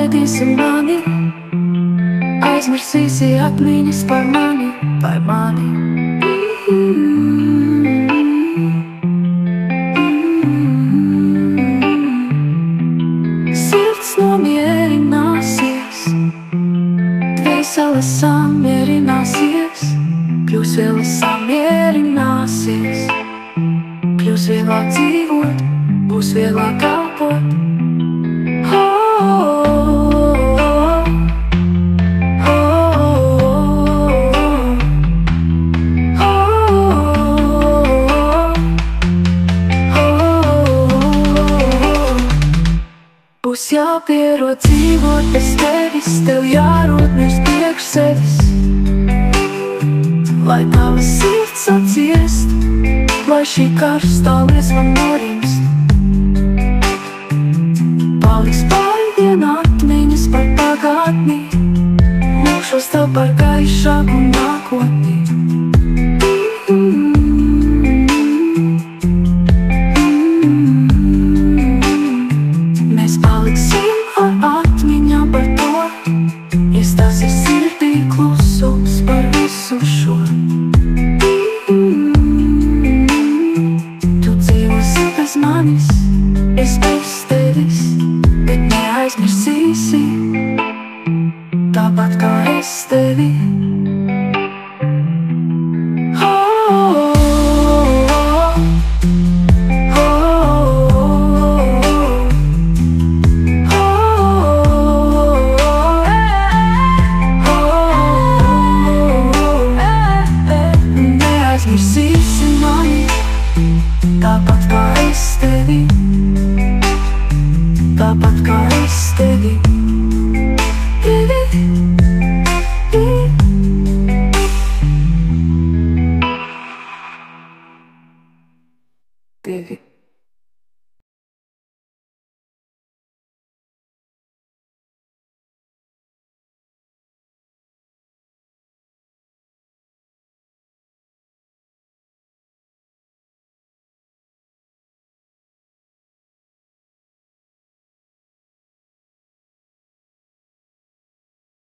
gaidīsi mani, aizmirsīsi atmiņas par mani, par mani. Sirds nomierināsies, dvēsele samierināsies, kļūs vēl samierināsies, kļūs vieglāk dzīvot, būs vieglāk kalpot. Būs jāpierod dzīvot bez tevis, tev jārod mēs priekš sevis. Lai tava sirds atciest, lai šī karstā liesma norimst. Paliks pārdiena atmiņas par pagātni, mūžos tev par gaišāku nākotni. Mēs paliksim ar atmiņām par to, iestāsies sirdī klusums par visu šo. Tu dzīvosi bez manis, es bez tevis, bet neaizmirsīsi, tāpat kā es tevi. Neaizmirsīsi mani, tāpat kā es tevi.